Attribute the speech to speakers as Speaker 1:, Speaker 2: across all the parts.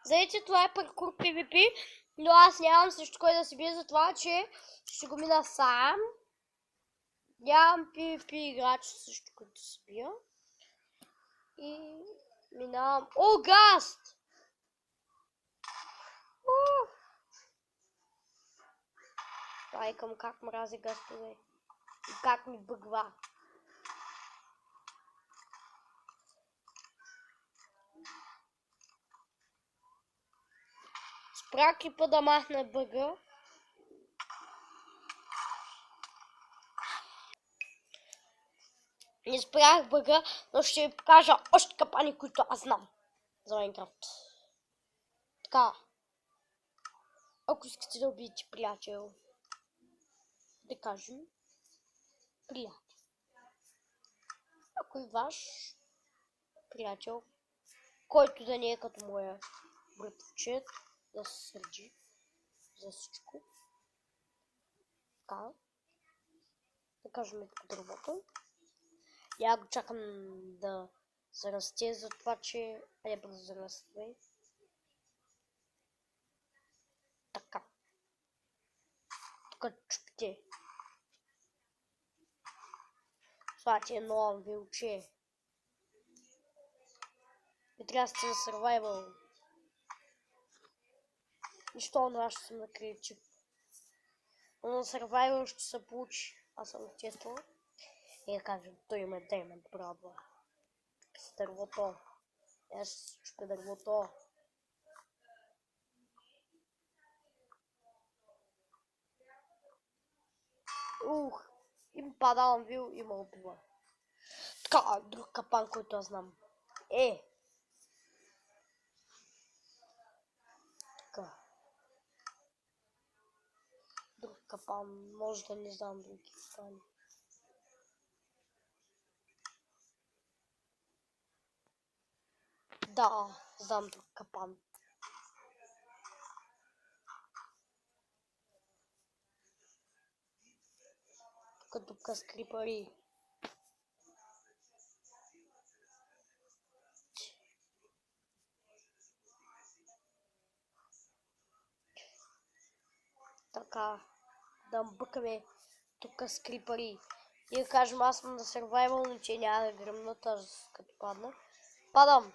Speaker 1: Знаете, това е паркур PvP, но аз нямам също кой да си бие за това, че ще го мина сам. Нямам PvP играч също, който си бия. И минавам... О, гаст! Айкам как мрази гастове. И как ми бъгва. Спря клипа да махне бъга. Не спрях бъга, но ще ви покажа още капани, които аз знам за Майнкрафт. Така. Ако искате да убиете приятел, да кажем приятел. Ако ваш приятел, който да не е като моя братовчет, да се сърди за всичко. Така. Да кажем тук дървото. Я го чакам да зарасте, за това, че е бързо зараства. Така. Тук чупите. Това ти е нова вилче. И трябва да сте на survival. Нищо, но аз ще съм на креатив. Но на survival ще се получи. Аз съм естествено. И да кажем, той има Diamond Bradва. С дървото. Аз ще чупя дървото. Им падавам вил и ме убива. Така, друг капан, който аз знам. Така. Друг капан, може да не знам други капани. Да, знам друг капан. Тук с крипари. Така, да бъкаме тук с крипари. И да кажем, аз съм на survival, но че няма да гръмнат, аз като падна. Падам!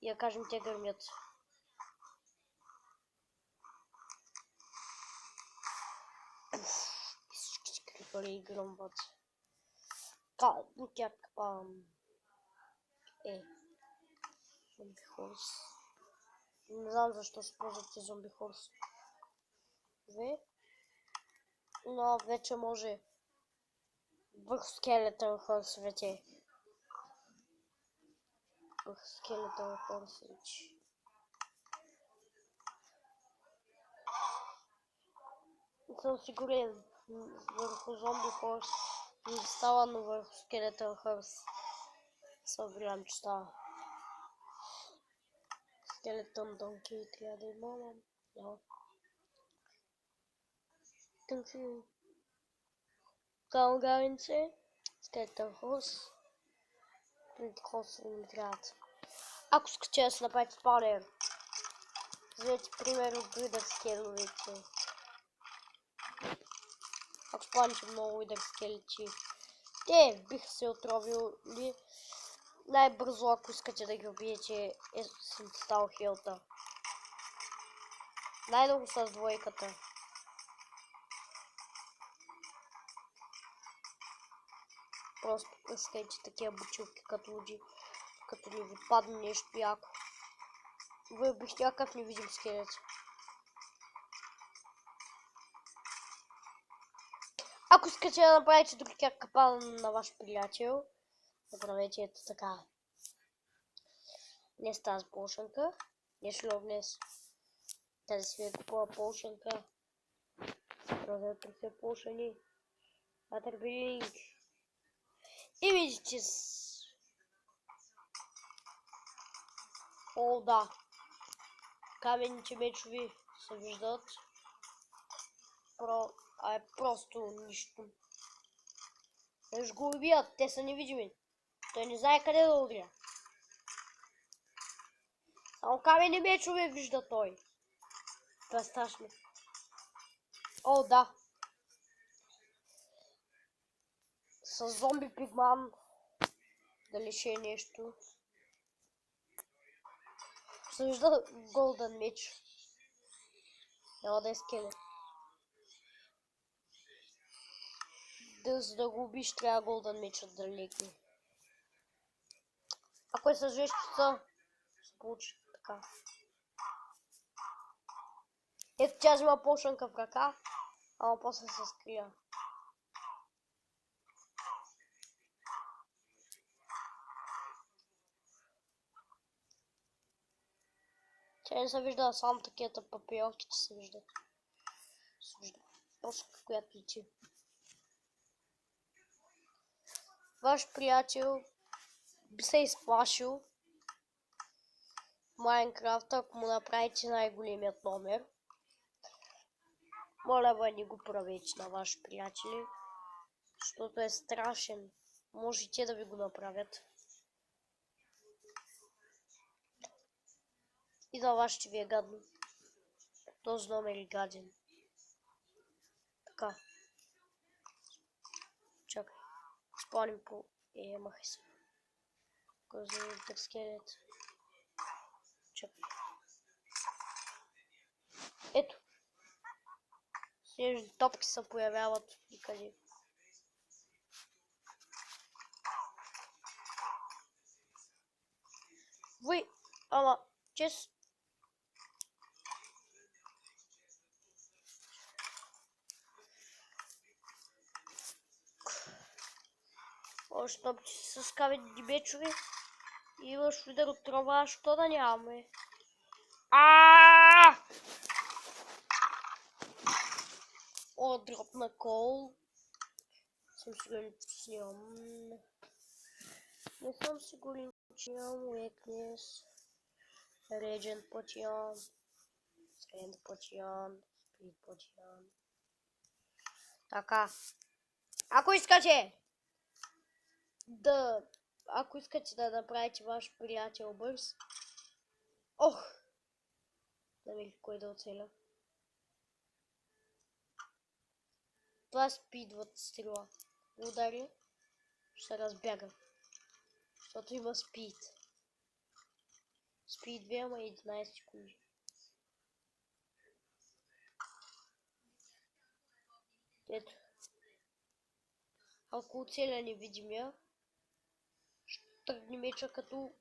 Speaker 1: И да кажем, те гърмят. Всички крипари гръмват. Така, тя капам. Зомби хорс. Не знам защо се ползвате зомби хорс. Но вече може върху скелетън хорс вече. Върху скелетън хорс вече. Не съм сигурен. Върху зомби хорс не става, но върху скелетън хорс съм голям, че става. Скелетън донки трябва да имам. Тънки. Калгаринце. Скелетън хорс. Преди хорс не трябват. Ако искате да се направите спаунер, вземете пример от Wither скелетите. Ако спаните много Wither скелети, те биха се отровили най-бързо, ако искате да ги убиете, с инстал хилта. Най-много с двойката. Просто искайте такива бутилки като луди, като не ви падне нещо яко. Вие бихте някакъв невидим скелет. Ако искате да направите друг капан на ваш приятел, направете ето така. Днес тази полшенка. Нещо днес. Тази си е купила полшенка. Вътре се полшени. Ватербилинг. И видите О, да. Каменните мечови се виждат. Просто нищо. Ще го убият, те са невидими. Той не знае къде да удря. Само камени мечове вижда той. Това е страшно. О, да. С зомби пигман. Дали ще е нещо. Се вижда голден меч. Няма да е скелет. За да го убиш, трябва голден мечът да легне. Ако е с жещица, се получи така. Ето тя взима пошънка в ръка, ама после се скрия. Тя не се вижда, само такива папиорките се виждат. Пошънка, която личи. Ваш приятел би се изплашил Майнкрафта, ако му направите най-големият номер. Моля бе, не го правете на ваши приятели, защото е страшен. Може и те да ви го направят. И на вас ще ви е гадно. Този номер е гаден. Така. Чакай. Спалим по... махай се. Коза скелет. Чакай. Ето. Снежни топки се появяват никъде. Вы, ама, честно. Още топки с каменни мечове. И имаш удар от трова, що да нямаме. О, дропна кол. Съм сигурен, че нямам. Не съм сигурен, че нямам weakness. Regen potion. Strength potion. Speed potion. Така. Ако искате да направите ваш приятел бърз. Ох! Да видим кой да оцеля. Това е спидват стрела. Удари. Ще се разбяга. Защото има спид. Спид 2, ама 11 секунди. Ето. Ако оцеля невидимия, ще тръгне меча като...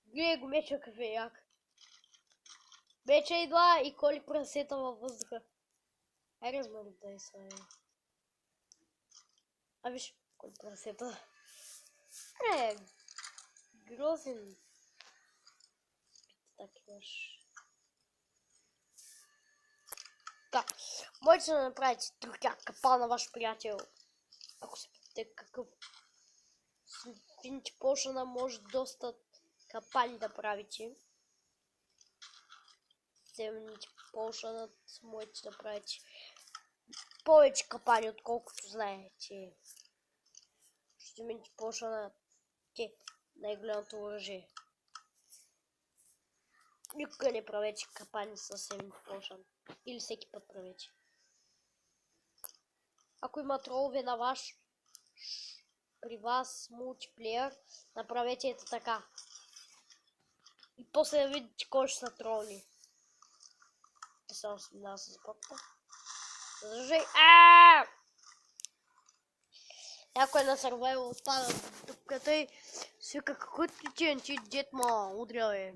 Speaker 1: Гледай го меча какъв е як. Меча идва и коли прасета във въздуха. Ай, размърдай се. А виж, коли прасета. Грозен. Так имаш. Така, можете да направите другия капан на ваш приятел. Ако се питате какъв Infinity Potion може доста капани да правите. Infinity Potion можете да правите повече капани, отколкото знаете. Infinity Potion е най-голямото оръжие. Никога не правете капани с Infinity Potion. Или всеки път правете. Ако има тролове на при вас мултиплеер, направете ето така. И после да видите кой ще са тролни. Те само смина с бокта. Задържай. Някой на сървайвъл отпада дупката и свика какъв ти дед ма удря е.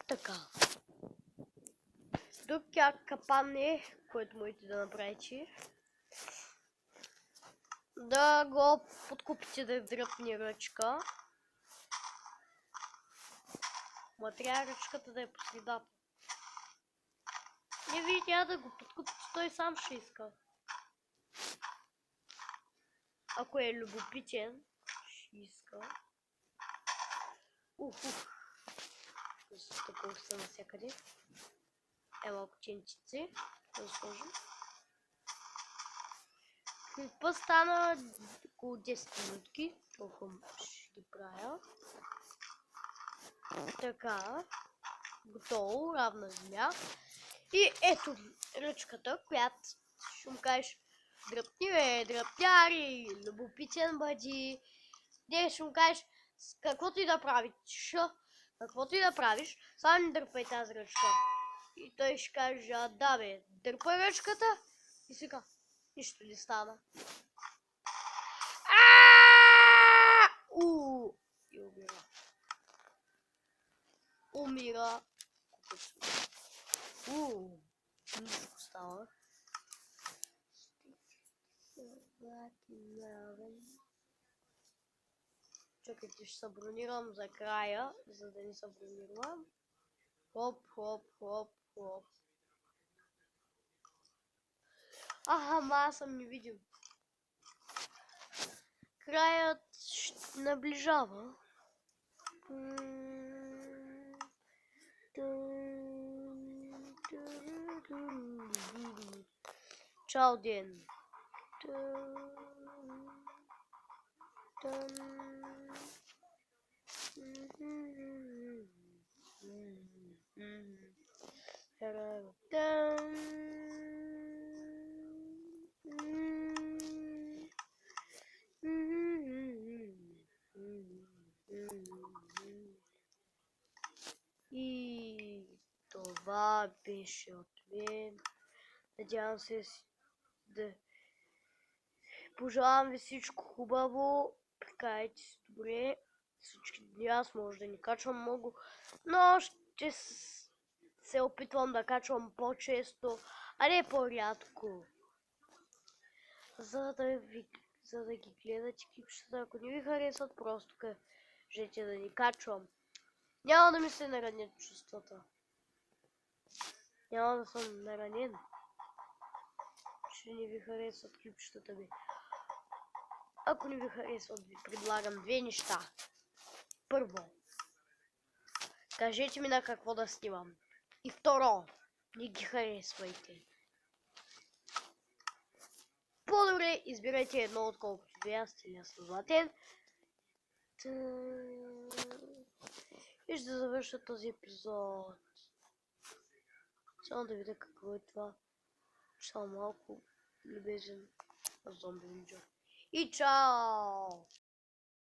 Speaker 1: Така. Другия капан е, който можете да направите. Да го подкупите да дръпне ръчка. Ма трябва ръчката да е по средата. Не ви трябва да го подкупите, той сам ще иска. Ако е любопитен, ще иска. Такова са навсякъде. Малко ченчици. Да сложим. Клипа стана около 10 минутки. Толкова ще ги правя. Така. Готово, равна земя. И ето ръчката, която ще му кажеш дръпни бе, дръпняри, любопитен бъди. Не, ще му кажеш каквото и да правиш, само не дърпай тази ръчка. И той ще каже, да бе, дърпай ръчката. И сега, нищо не стана. И умира. Умира. Нищо става. Чакайте, ще се бронирам за края, за да не се бронирам. Хоп, хоп, хоп, хоп. Аз съм невидим. Краят ще наближава. Чао, ден. И това беше от мен. Надявам се да пожелавам ви всичко хубаво. Прекарайте се добре. Всички дни аз може да не качвам много, но ще се опитвам да качвам по-често, а не по-рядко. За да ги гледате клипчета. Ако не ви харесват, просто кажете да ни качвам. Няма да ми се наранят чувствата. Няма да съм наранен. Ще не ви харесват клипчетата ми. Ако не ви харесват, ви предлагам две неща. Първо, кажете ми на какво да снимам. И второ, не ги харесвайте. По-добре избирайте едно, отколкото две, аз сте златен. И ще завърша този епизод. Само да видя какво е това. Само малко любезен зомби видео. И чао!